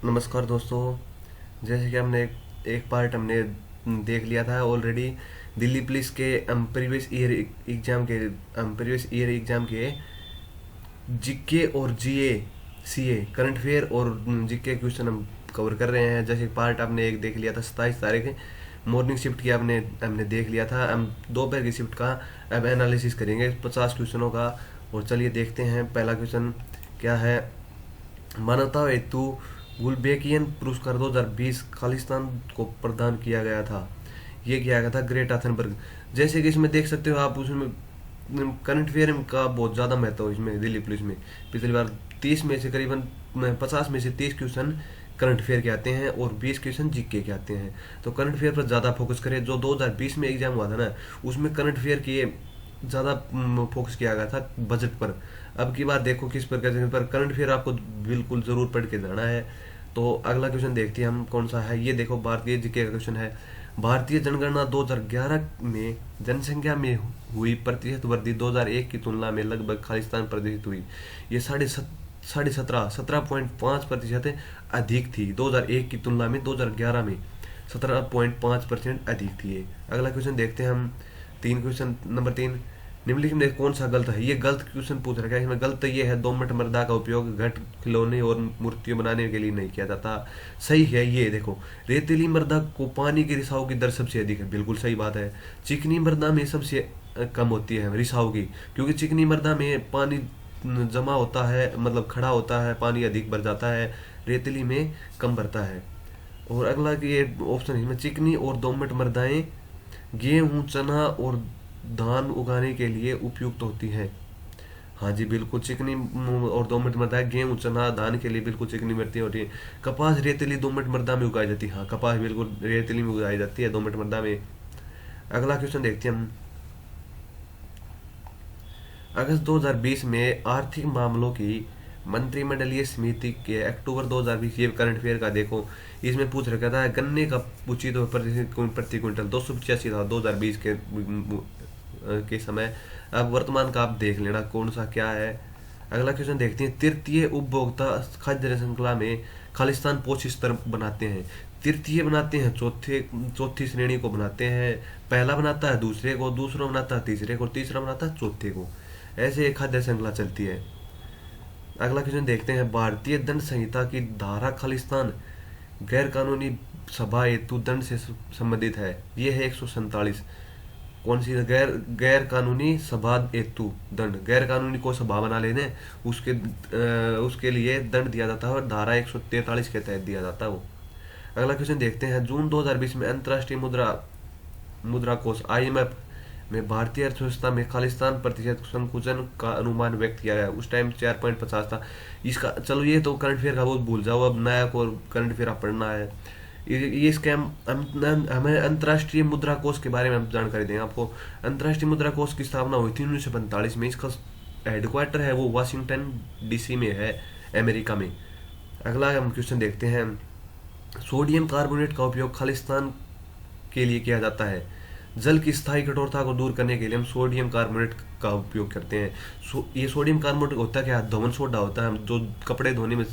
नमस्कार दोस्तों। जैसे कि एक पार्ट हमने देख लिया था ऑलरेडी। दिल्ली पुलिस के प्रीवियस ईयर एग्जाम के जीके और जीए सीए करंट अफेयर और जीके क्वेश्चन हम कवर कर रहे हैं। जैसे पार्ट आपने एक देख लिया था 27 तारीख मॉर्निंग शिफ्ट की आपने हमने देख लिया था। हम दोपहर की शिफ्ट का अब एनालिसिस करेंगे 50 क्वेश्चनों का। और चलिए देखते हैं पहला क्वेश्चन क्या है। मानवता हेतु गुलबेकियन पुरस्कार 2020 खालिस्तान को प्रदान किया गया था। ये किया गया था ग्रेटा थनबर्ग। जैसे कि इसमें देख सकते हो आप, उसमें करंट अफेयर का बहुत ज़्यादा महत्व है इसमें। दिल्ली पुलिस में पिछली बार 30 में से करीबन 50 में से 30 क्वेश्चन करंट अफेयर के आते हैं और 20 क्वेश्चन जीके के आते हैं। तो करंट अफेयर पर ज़्यादा फोकस करें। जो 2020 में एग्जाम हुआ था ना, उसमें करंट अफेयर की ज़्यादा फोकस किया गया था बजट पर। अब की बार देखो किस पर कैसे पर करंट अफेयर आपको बिल्कुल ज़रूर पढ़ के जाना है। तो अगला क्वेश्चन देखते हैं हम कौन सा है। ये देखो भारतीय जीके का क्वेश्चन है। भारतीय जनगणना 2011 में जनसंख्या में हुई प्रतिशत वृद्धि 2001 की तुलना में लगभग खालिस्तान प्रतिशत हुई। ये 17.5% अधिक थी 2001 की तुलना में। 2011 में 17.5% अधिक थी ये। अगला क्वेश्चन देखते हैं हम। क्वेश्चन नंबर 3, निम्नलिखित में कौन सा गलत है। ये गलत क्वेश्चन पूछ रखा है। इसमें गलत ये है, दोमट मृदा का उपयोग घट खिलौने और मूर्तियां बनाने के लिए नहीं किया जाता। सही है ये देखो, रेतीली मृदा को पानी के रिसाव की दर सबसे अधिक है, बिल्कुल सही बात है। चिकनी मृदा में सबसे कम होती है रिसाव की, क्योंकि चिकनी मृदा में पानी जमा होता है, मतलब खड़ा होता है, पानी अधिक भर जाता है, रेतीली में कम भरता है। और अगला ये ऑप्शन है इसमें, चिकनी और दोमट मृदाएं गेहूं चना और धान उगाने के लिए उपयुक्त होती है। हाँ जी बिल्कुल, चिकनी और दोमट मृदा गेहूं चना धान के लिए बिल्कुल चिकनी मिट्टी होती है। कपास रेतीली दोमट मृदा में उगाई जाती है। हाँ, कपास बिल्कुल रेतीली में उगाई जाती है, दोमट मृदा में। अगला क्वेश्चन देखते हैं हम। अगस्त 2020 में आर्थिक मामलों की मंत्रिमंडलीय समिति के अक्टूबर 2020, ये करंट अफेयर का देखो, इसमें पूछ रखा था गन्ने का उचित प्रति क्विंटल 285 था 2020 के समय। अब वर्तमान का आप देख लेना कौन सा क्या है। अगला क्वेश्चन देखते हैं। तृतीय उपभोक्ता खाद्य श्रृंखला में खालिस्तान पोष स्तर बनाते हैं। तृतीय बनाते हैं, चौथी श्रेणी को बनाते हैं। पहला बनाता है दूसरे को, दूसरा बनाता है तीसरे को, तीसरा बनाता है चौथे को। ऐसे एक खाद्य श्रृंखला चलती है। अगला क्वेश्चन देखते हैं। भारतीय दंड संहिता की धारा खालिस्तान गैर कानूनी सभा हेतु दंड से संबंधित है। ये है 147। कौन सी गैर कानूनी सभा हेतु दंड, गैर कानूनी को सभा बना लेने उसके लिए दंड दिया जाता है और धारा 143 के तहत दिया जाता है वो। अगला क्वेश्चन देखते हैं। जून 2020 में अंतर्राष्ट्रीय मुद्रा कोष IMF में भारतीय अर्थव्यवस्था में खालिस्तान प्रतिशत संकुचन का अनुमान व्यक्त किया गया। उस टाइम 4.50 था इसका। चलो ये तो करंट अफेयर का बहुत भूल जाओ, अब नया को करंट अफेयर आप पढ़ना है। ये स्कैम हमें अंतर्राष्ट्रीय मुद्रा कोष के बारे में हम जानकारी देंगे आपको। अंतर्राष्ट्रीय मुद्रा कोष की स्थापना हुई थी 1945 में। इसका हेडक्वार्टर है वो वाशिंगटन DC में है, अमेरिका में। अगला हम क्वेश्चन देखते हैं। सोडियम कार्बोनेट का उपयोग खालिस्तान के लिए किया जाता है। जल की स्थायी कठोरता को दूर करने के लिए हम सोडियम कार्बोनेट का उपयोग करते हैं। ये सोडियम कार्बोनेट होता है क्या, धवन सोडा होता है, हम जो कपड़े धोने में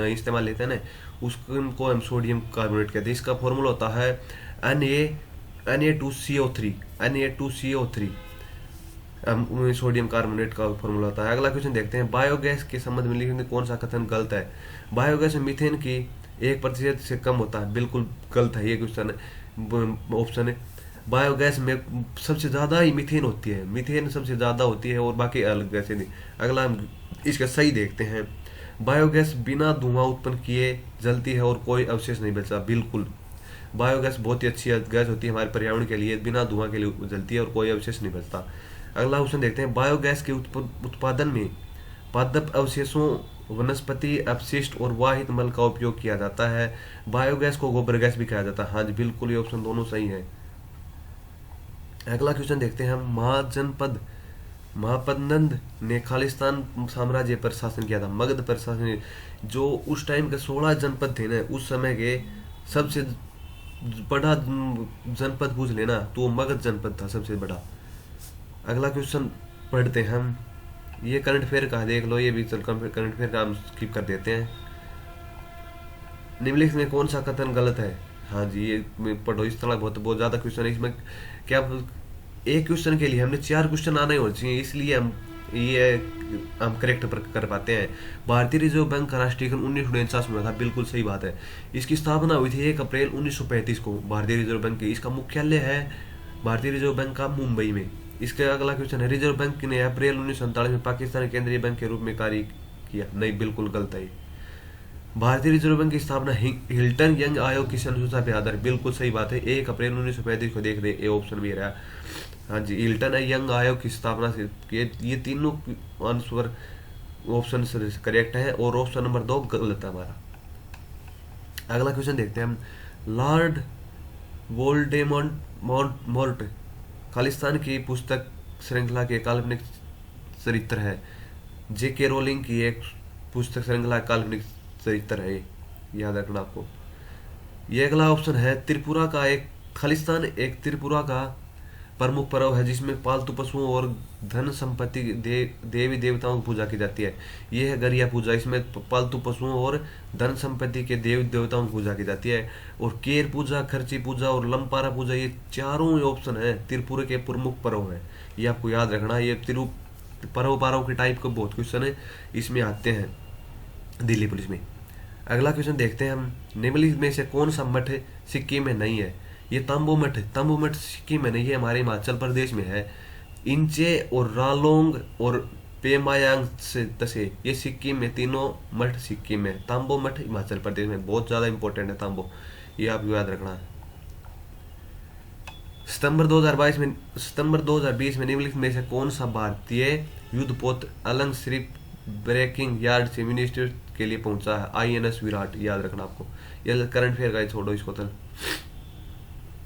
इस्तेमाल लेते हैं ना, उसको हम सोडियम कार्बोनेट कहते हैं। इसका फॉर्मूला होता है Na2CO3। हम सोडियम कार्बोनेट का फॉर्मूला होता है। अगला क्वेश्चन देखते हैं। बायोगैस के संबंध में लिखने कौन सा कथन गलत है। बायोगैस में मीथेन की 1% से कम होता है, बिल्कुल गलत है ये क्वेश्चन। ऑप्शन है बायोगैस में सबसे ज़्यादा ही मीथेन होती है, मीथेन सबसे ज़्यादा होती है और बाकी अलग गैसें नहीं। अगला हम इसका सही देखते हैं। बायोगैस बिना धुआं उत्पन्न किए जलती है और कोई अवशेष नहीं बचता, बिल्कुल। बायोगैस बहुत ही अच्छी गैस होती है हमारे पर्यावरण के लिए, बिना धुआं के लिए जलती है और कोई अवशेष नहीं बचता। अगला ऑप्शन देखते हैं। बायोगैस के उत्पादन में पादप अवशेषों, वनस्पति अपशिष्ट और वाहित मल का उपयोग किया जाता है। बायोगैस को गोबर गैस भी कहा जाता है। हाँ जी बिल्कुल, ये ऑप्शन दोनों सही है। अगला क्वेश्चन देखते हैं हम। महापद्नंद ने खालिस्तान साम्राज्य पर शासन किया था। मगध पर शासन, जो उस टाइम के 16 जनपद थे ना, उस समय के सबसे बड़ा जनपद पूछ लेना तो वो मगध जनपद था सबसे बड़ा। अगला क्वेश्चन पढ़ते हैं हम। ये करंट अफेयर का देख लो, ये भी चल करंट अफेयर का हम स्किप कर देते हैं। निम्नलिखित में कौन सा कथन गलत है? हाँ जी, ये पढ़ो, इस तरह बहुत बहुत ज़्यादा क्वेश्चन है इसमें। क्या एक क्वेश्चन के लिए हमने 4 क्वेश्चन आने होने चाहिए, इसलिए ये हम करेक्ट कर पाते हैं। भारतीय रिजर्व बैंक का राष्ट्रीयकरण 1949 में हुआ था, बिल्कुल सही बात है। इसकी स्थापना हुई थी 1 अप्रैल 1935 को, भारतीय रिजर्व बैंक की। इसका मुख्यालय है भारतीय रिजर्व बैंक का मुंबई में। इसका अगला क्वेश्चन है, रिजर्व बैंक ने अप्रैल 1947 में पाकिस्तान केंद्रीय बैंक के रूप में कार्य किया। नहीं, बिल्कुल गलत है। भारतीय रिजर्व बैंक की स्थापना हिल्टन यंग आयोग की अनुशंसा पे आधारित, बिल्कुल सही बात है। 1 अप्रैल 1935 को देख रहे, ये ऑप्शन भी रहा। हाँ जी, हिल्टन यंग आयोग की स्थापना से ये तीनों आंसर ऑप्शन करेक्ट है, और ऑप्शन नंबर 2 गलत है हमारा। अगला क्वेश्चन देखते हैं हम। लॉर्ड वोल्डेमॉर्ट खालिस्तान की पुस्तक श्रृंखला के काल्पनिक चरित्र है। जेके रोलिंग की एक पुस्तक श्रृंखला काल्पनिक चरित्र है, याद रखना आपको। ये अगला ऑप्शन है, त्रिपुरा का एक खालिस्तान एक त्रिपुरा का प्रमुख पर्व है जिसमें पालतू पशुओं और धन संपत्ति देवी देवताओं की पूजा की जाती है। ये है गरिया पूजा, इसमें पालतू पशुओं और धन संपत्ति के देवी देवताओं की पूजा की जाती है। और केर पूजा, खर्ची पूजा और लंपारा पूजा, ये चारों ऑप्शन है त्रिपुरा के प्रमुख पर्व है। ये आपको याद रखना। ये पर्व के टाइप के बहुत क्वेश्चन है इसमें आते हैं दिल्ली पुलिस में। अगला क्वेश्चन देखते हैं हम। निम्नलिखित में से कौन सा मठ सिक्किम में नहीं है? ये तंबू मठ है। तंबू मठ सिक्किम में नहीं है, हमारे हिमाचल प्रदेश में है। इंचे और रालोंग और पेमायांग से तसे, ये सिक्किम में, तीनों मठ सिक्किम में। तंबू मठ हिमाचल प्रदेश में, बहुत ज्यादा इंपॉर्टेंट है तंबू, ये आपको याद रखना है। सितंबर 2020 में निम्नलिखित में से कौन सा भारतीय युद्धपोत अलंग सिर्फ ब्रेकिंग यार्ड से मिनिस्टर के लिए पहुंचा है? INS विराट, याद रखना आपको। ये करंट अफेयर का, छोड़ो इसको।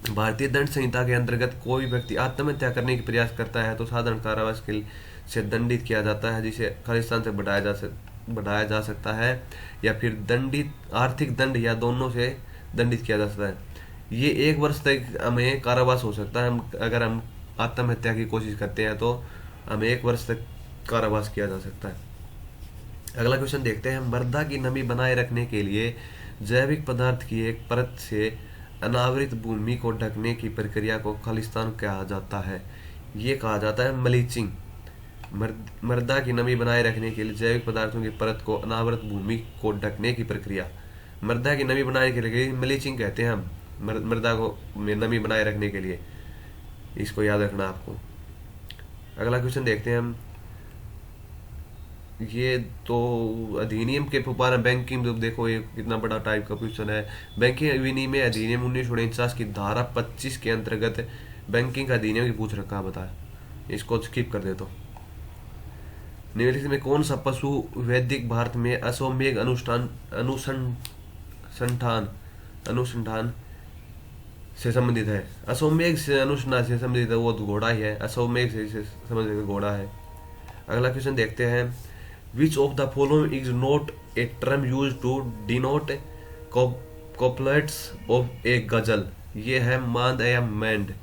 भारतीय दंड संहिता के अंतर्गत कोई व्यक्ति आत्महत्या करने की प्रयास करता है तो साधारण कारावास के से दंडित किया जाता है, जिसे खालिस्तान से बढ़ाया जा सकता है, या फिर दंडित आर्थिक दंड, या दोनों से दंडित किया जा सकता है। ये 1 वर्ष तक हमें कारावास हो सकता है। अगर हम आत्महत्या की कोशिश करते हैं तो हमें 1 वर्ष तक कारावास किया जा सकता है। अगला क्वेश्चन देखते हैं। मृदा की नमी बनाए रखने के लिए जैविक पदार्थ की एक परत से अनावृत भूमि को ढकने की प्रक्रिया को खालिस्तान कहा जाता है। ये कहा जाता है मल्चिंग। मृदा की नमी बनाए रखने के लिए जैविक पदार्थों की परत को अनावृत भूमि को ढकने की प्रक्रिया, मृदा की नमी बनाने के लिए मल्चिंग कहते हैं हम, मृदा को नमी बनाए रखने के लिए। इसको याद रखना आपको। अगला क्वेश्चन देखते हैं हम। ये तो अधिनियम के बारे में, बैंकिंग, देखो ये कितना बड़ा टाइप का क्वेश्चन है। बैंकिंग विनिमय अधिनियम 1949 की धारा 25 के अंतर्गत बैंकिंग का अधिनियम की पूछ रखा है, बताया। इसको स्किप कर दे तो। निम्नलिखित में कौन सा पशु वैदिक भारत में अश्वमेध अनुसंधान से संबंधित है? अश्वमेध से अनुसंधान से संबंधित है, वो तो घोड़ा ही है। अश्वमेध से संबंधित घोड़ा है। अगला क्वेश्चन देखते हैं। Which of the following is not a term used to denote couplets of a गजल? ये है मांद या मैंड,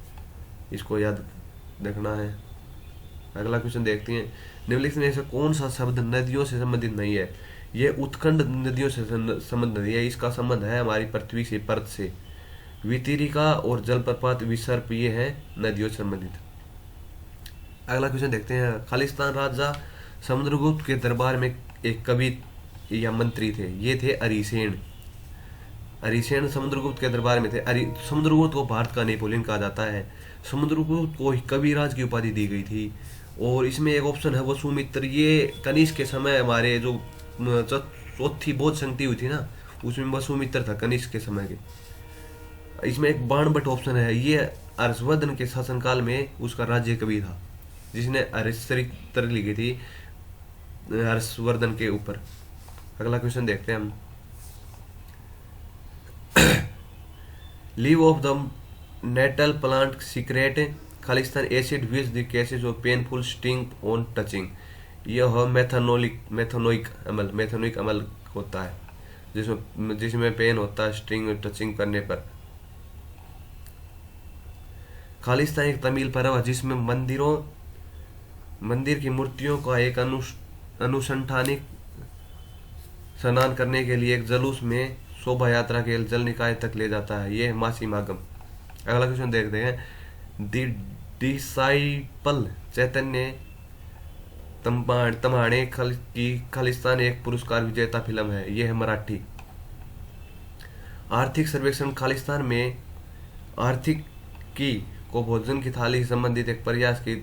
इसको याद रखना है। अगला क्वेश्चन देखते हैं। निम्नलिखित में से कौन सा शब्द नदियों से संबंधित नहीं है? ये उत्खंड नदियों से संबंध नहीं है, इसका संबंध है हमारी पृथ्वी से, परत से। वितरिका और जलप्रपात विसर्प, ये है नदियों से संबंधित। अगला क्वेश्चन देखते हैं। खालिस्तान राजा समुद्रगुप्त के दरबार में एक कवि या मंत्री थे, ये थे अरिसेन। अरिसेन समुद्रगुप्त के दरबार में थे। समुद्रगुप्त को भारत का नेपोलियन कहा जाता है। समुद्रगुप्त को कविराज की उपाधि दी गई थी। और इसमें एक ऑप्शन है वसुमित्र, ये कनिष्क के समय हमारे जो चौथी बौद्ध संधि हुई थी ना, उसमें वसुमित्र था कनिष्क के समय के। इसमें एक बाणभट्ट ऑप्शन है, ये हर्षवर्धन के शासनकाल में उसका राज्य कवि था, जिसने हरिश्चरित्र लिखी थी हर्षवर्धन के ऊपर। अगला क्वेश्चन देखते हैं हम। Leave of the nettle plant secrete Khalistan acid which the causes of painful sting on touching. यह मेथनोइक अमल होता है जिसमें पेन होता है स्ट्रिंग टचिंग करने पर। खालिस्तान एक तमिल पर्व है जिसमें मंदिर की मूर्तियों का एक अनुसंधानिक स्नान करने के लिए एक जुलूस में शोभा यात्रा के जल निकाय तक ले जाता है, ये है मासी मागम। अगला क्वेश्चन देखते हैं, द डिसाइपल चैतन्य तम्हाड़े की खालिस्तान एक पुरस्कार विजेता फिल्म है, ये है मराठी। आर्थिक सर्वेक्षण खालिस्तान में आर्थिक की को भोजन की थाली से संबंधित एक प्रयास की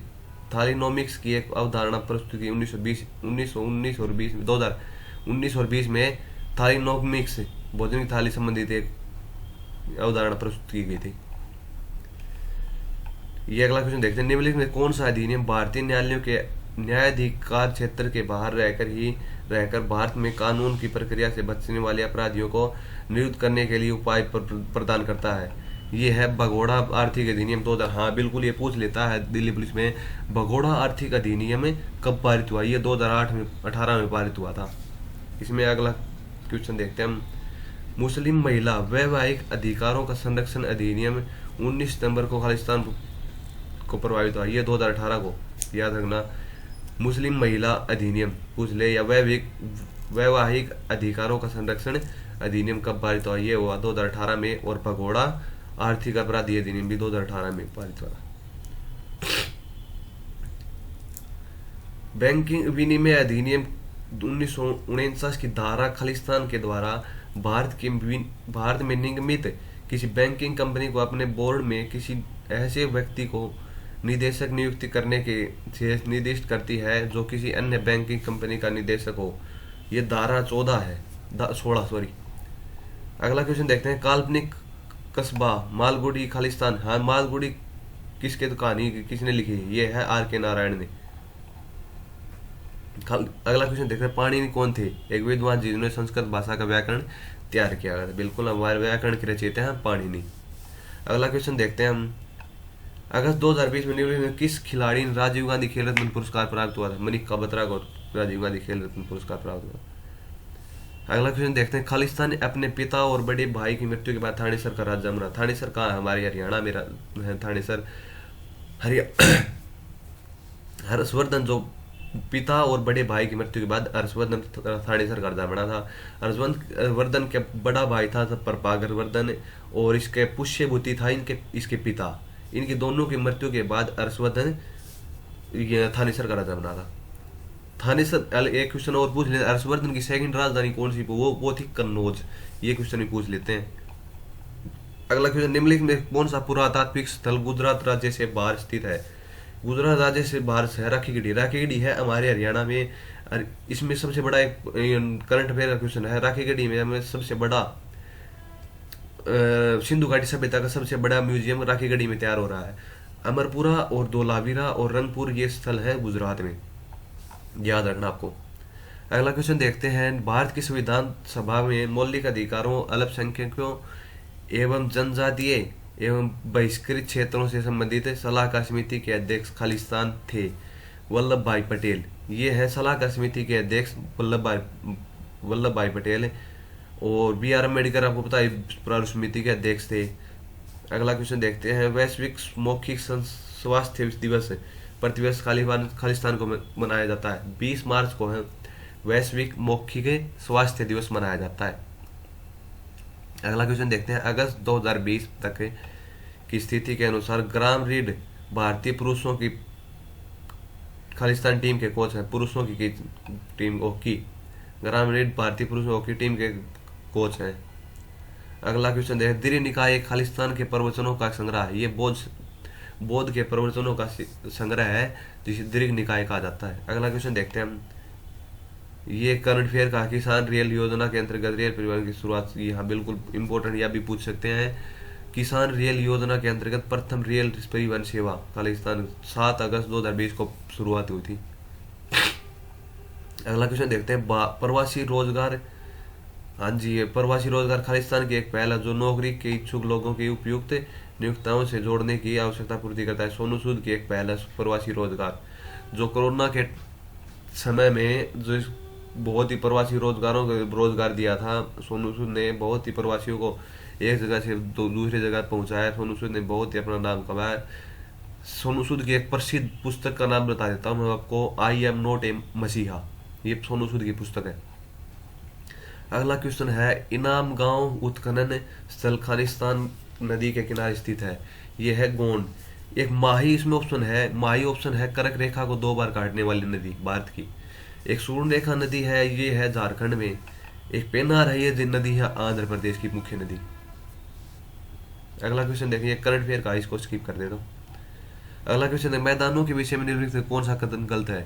थालीनोमिक्स की एक अवधारणा प्रस्तुत की 1919 और 2019 में थालीनोमिक्स भोजन की थाली संबंधित एक अवधारणा प्रस्तुत की गई थी। ये अगला क्वेश्चन देखते हैं, निम्नलिखित में कौन सा अधिनियम भारतीय न्यायालयों के न्यायाधिकार क्षेत्र के बाहर रहकर भारत में कानून की प्रक्रिया से बचने वाले अपराधियों को नियुक्त करने के लिए उपाय प्रदान करता है? ये है भगोड़ा आर्थिक अधिनियम 2000। हाँ बिल्कुल, ये पूछ लेता है दिल्ली पुलिस में, भगोड़ा आर्थिक अधिनियम कब पारित हुआ? ये 2018 में पारित हुआ था। इसमें अगला क्वेश्चन देखते हैं हम, मुस्लिम महिला वैवाहिक अधिकारों का संरक्षण अधिनियम 19 सितंबर को खालिस्तान को प्रभावित हुआ, ये 2018 को, याद रखना। मुस्लिम महिला अधिनियम पूछ ले, या वैवाहिक अधिकारों का संरक्षण अधिनियम कब पारित हुआ? ये हुआ 2018 में। और भगोड़ा आर्थिक अपराधी अधिनियम भी 2018 में पारित हुआ। बैंकिंग विनिमय अधिनियम 1949 की धारा खालिस्तान के द्वारा भारत में निगमित किसी बैंकिंग कंपनी को अपने बोर्ड में किसी ऐसे व्यक्ति को निदेशक नियुक्ति करने के से निर्दिष्ट करती है जो किसी अन्य बैंकिंग कंपनी का निदेशक हो। ये धारा 16 है, 16 सॉरी। अगला क्वेश्चन देखते हैं, काल्पनिक कस्बा मालगुडी खालिस्तान। हाँ, मालगुडी किसके कहानी किसने लिखी? ये है R.K. नारायण ने। अगला क्वेश्चन देखते हैं, पाणिनि कौन थे? एक विद्वान जिन्होंने संस्कृत भाषा का व्याकरण तैयार किया गया था। बिल्कुल, हमारे व्याकरण के रचयिता हैं पाणिनि। अगला क्वेश्चन देखते हैं हम, अगस्त 2020 में निम्नलिखित में किस खिलाड़ी ने राजीव गांधी खेल रत्न पुरस्कार प्राप्त हुआ था? मनिका बत्रा को राजीव गांधी खेल रत्न पुरस्कार प्राप्त हुआ। अगला क्वेश्चन देखते हैं, खालिस्तान ने अपने पिता और बड़े भाई की मृत्यु के बाद थानेसर का राज्य बना। थानेसर कहाँ है? हमारे हरियाणा में है थानेसर। हर्षवर्धन, जो पिता और बड़े भाई की मृत्यु के बाद हर्षवर्धन थानेसर का राजा बना था। हर्षवर्धन के बड़ा भाई था प्रभाकर वर्धन, और इसके पुष्यभूति था इसके पिता। इनकी दोनों की मृत्यु के बाद हर्षवर्धन थानेसर का राजा बना था। थानेसर, एक क्वेश्चन और पूछ लेते हैं, हर्षवर्धन की सेकंड राजधानी कौन सी? वो थी कन्नौज। ये क्वेश्चन भी पूछ लेते हैं। अगला क्वेश्चन, निम्नलिखित में कौन सा पुरातात्विक स्थल गुजरात राज्य से बाहर स्थित है? गुजरात राज्य से बाहर है राखीगढ़ी। राखीगढ़ी है हमारे हरियाणा में। इसमें सबसे बड़ा एक करंट अफेयर का क्वेश्चन है, राखीगढ़ी में हमें सबसे बड़ा सिंधु घाटी सभ्यता का सबसे बड़ा म्यूजियम राखीगढ़ी में तैयार हो रहा है। अमरपुरा और धोलावीरा और रंगपुर ये स्थल है गुजरात में, याद रखना आपको। अगला क्वेश्चन देखते हैं, भारत की संविधान सभा में मौलिक अधिकारों, अल्पसंख्यकों एवं जनजातीय एवं बहिष्कृत क्षेत्रों से संबंधित सलाहकार समिति के अध्यक्ष खालिस्तान थे वल्लभ भाई पटेल। ये है सलाहकार समिति के अध्यक्ष वल्लभ भाई पटेल। और B.R. अम्बेडकर आपको पता है प्रारूप समिति के अध्यक्ष थे। अगला क्वेश्चन देखते हैं, वैश्विक मौखिक स्वास्थ्य दिवस प्रतिवर्ष खालिस्तान को मनाया जाता है। 20 मार्च को है वैश्विक मौखिक स्वास्थ्य दिवस मनाया जाता है। अगला क्वेश्चन देखते हैं, अगस्त 2020 तक की स्थिति के अनुसार ग्राम रीड भारतीय पुरुषों की खालिस्तान टीम के कोच हैं। पुरुषों की टीम हॉकी, ग्राम रीड भारतीय पुरुषों हॉकी टीम के कोच हैं। अगला क्वेश्चन देखते हैं, दीर्घ निकाय खालिस्तान के प्रवचनों का संग्रह है। ये बौद्ध के प्रवचनों का संग्रह है जिसे दीर्घ निकाय कहा जाता है। अगला क्वेश्चन देखते हैं हम, ये करंट अफेयर का, किसान रेल योजना के अंतर्गत रेल परिवहन की शुरुआत। यहाँ बिल्कुल इंपॉर्टेंट, यह भी पूछ सकते हैं, किसान रेल योजना के अंतर्गत प्रथम रेल परिवहन सेवा खालिस्तान 7 अगस्त 2020 को शुरुआत हुई थी। अगला क्वेश्चन देखते हैं, प्रवासी रोजगार। हाँ जी, ये प्रवासी रोजगार खालिस्तान की एक पहल है जो नौकरी के इच्छुक लोगों की उपयुक्त नियोक्ताओं से जोड़ने की आवश्यकता पूर्ति करता है। सोनू सूद की एक पहल है प्रवासी रोजगार, जो कोरोना के समय में जो बहुत ही प्रवासी रोजगारों को रोजगार दिया था। सोनू सूद ने बहुत ही प्रवासियों को एक जगह से दूसरी जगह पहुंचाया। सोनू सूद ने बहुत ही अपना नाम कमाया। सोनू सूद की एक प्रसिद्ध पुस्तक का नाम बता देता हूँ मैं आपको, आई एम नॉट ए मसीहा। ये सोनू सूद की पुस्तक है। अगला क्वेश्चन है, इनाम गांव उत्खनन स्थल खालिस्तान नदी के किनारे स्थित है। ये है गोंड। एक माही इसमें ऑप्शन है, माही ऑप्शन है कर्क रेखा को 2 बार काटने वाली नदी भारत की। एक सूर्ण रेखा नदी है, ये है झारखंड में। एक पेनार है, ये नदी है आंध्र प्रदेश की मुख्य नदी। अगला क्वेश्चन देखिए, करंट अफेयर का, इसको स्किप कर देता हूँ। अगला क्वेश्चन है, मैदानों के विषय में निम्नलिखित में कौन सा कथन गलत है।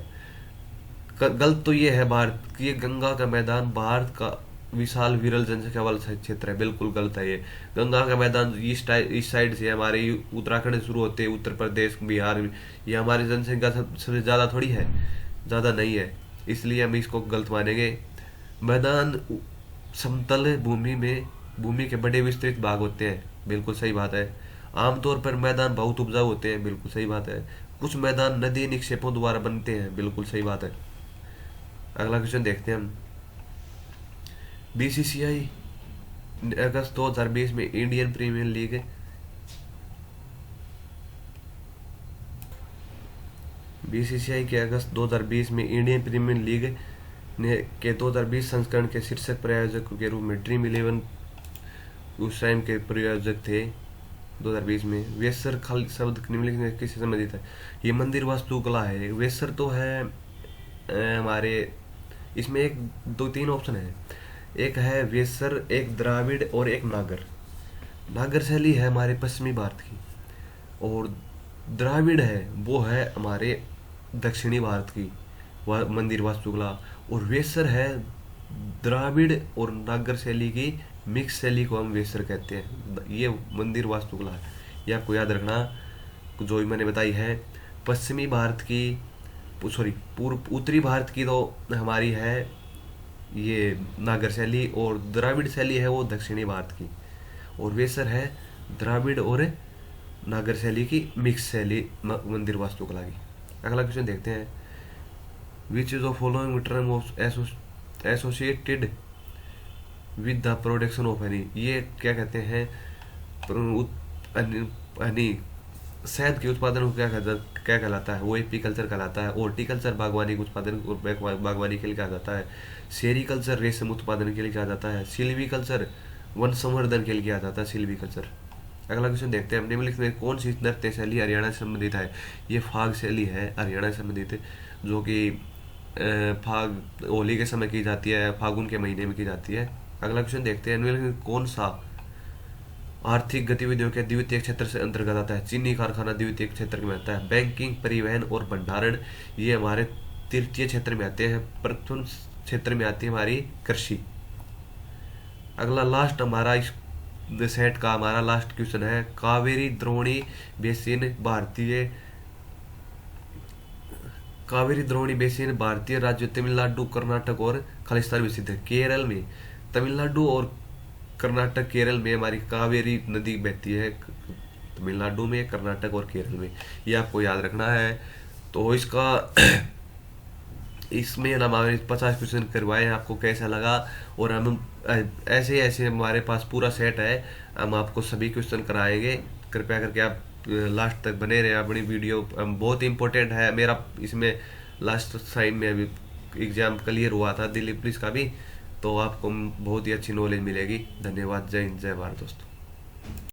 गलत तो ये है भारत की गंगा का मैदान भारत का विशाल विरल जनसंख्या वाला क्षेत्र है, बिल्कुल गलत है ये। गंगा का मैदान इस साइड से हमारे उत्तराखंड से शुरू होते हैं, उत्तर प्रदेश बिहार में, ये हमारी जनसंख्या सबसे ज़्यादा थोड़ी है, ज़्यादा नहीं है, इसलिए हम इसको गलत मानेंगे। मैदान समतल भूमि के बड़े विस्तृत भाग होते हैं, बिल्कुल सही बात है। आमतौर पर मैदान बहुत उपजाऊ होते हैं, बिल्कुल सही बात है। कुछ मैदान नदी निक्षेपों द्वारा बनते हैं, बिल्कुल सही बात है। अगला क्वेश्चन देखते हैं हम। बीसीसीआई अगस्त 2020 में इंडियन प्रीमियर लीग बीसीसीआई के अगस्त 2020 में इंडियन प्रीमियर लीग ने के 2020 संस्करण के शीर्षक प्रायोजक के रूप में ड्रीम 11 उस टाइम के प्रायोजक थे 2020 में। वेसर खाली शब्द निम्नलिखित में किससे संबंधित है। ये मंदिर वास्तुकला है। वेसर तो है हमारे, इसमें एक दो तीन ऑप्शन है, एक है वेसर, एक द्राविड़ और एक नागर। नागर शैली है हमारे पश्चिमी भारत की, और द्राविड़ है वो है हमारे दक्षिणी भारत की मंदिर वास्तुकला, और वेसर है द्राविड़ और नागर शैली की मिक्स शैली को हम वेसर कहते हैं। ये मंदिर वास्तुकला है, ये आपको याद रखना। जो भी मैंने बताई है पश्चिमी भारत की, सॉरी पूर्व उत्तरी भारत की तो हमारी है ये नागर शैली, और द्राविड़ शैली है वो दक्षिणी भारत की, और वेसर है द्राविड़ और नागर शैली की मिक्स शैली मंदिर वास्तुकला की। अगला क्वेश्चन देखते हैं। Which is the following term of associated with the production of honey. ये क्या कहते हैं, हनी शहद के उत्पादन को क्या कहलाता है, वो एपीकल्चर कहलाता है। हॉर्टिकल्चर बागवानी के उत्पादन और बागवानी के लिए कहा जाता है। सेरीकल्चर रेशम उत्पादन के लिए कहा जाता है। सिल्वीकल्चर वन संवर्धन के लिए किया जाता है, सिल्वीकल्चर। अगला क्वेश्चन देखते हैं, निम्नलिखित में कौन सी नृत्य शैली हरियाणा से संबंधित है। ये फाग शैली है हरियाणा से संबंधित, जो कि फाग होली के समय की जाती है, फागुन के महीने में की जाती है। अगला क्वेश्चन देखते हैं, निम्नलिखित में कौन सा आर्थिक गतिविधियों के द्वितीय क्षेत्र से अंतर्गत आता है। चीनी कारखाना द्वितीय क्षेत्र में आता है। बैंकिंग, परिवहन और भंडारण ये हमारे तृतीय क्षेत्र में आते हैं। प्रथम क्षेत्र में आती है हमारी कृषि। अगला लास्ट हमारा इस सेट का हमारा लास्ट क्वेश्चन है, कावेरी द्रोणी बेसिन भारतीय राज्य तमिलनाडु, कर्नाटक और खालिस्तान में स्थित है। केरल में, तमिलनाडु और कर्नाटक, केरल में हमारी कावेरी नदी बहती है, तमिलनाडु में, कर्नाटक और केरल में, ये आपको याद रखना है। तो इसका इसमें हम हमारे 50 क्वेश्चन करवाए हैं, आपको कैसा लगा। और हम ऐसे हमारे पास पूरा सेट है, हम आपको सभी क्वेश्चन कराएंगे। कृपया करके आप लास्ट तक बने रहे। अपनी वीडियो बहुत इंपॉर्टेंट है मेरा, इसमें लास्ट टाइम में अभी एग्जाम क्लियर हुआ था दिल्ली पुलिस का भी, तो आपको बहुत ही अच्छी नॉलेज मिलेगी। धन्यवाद। जय हिंद, जय भारत दोस्तों।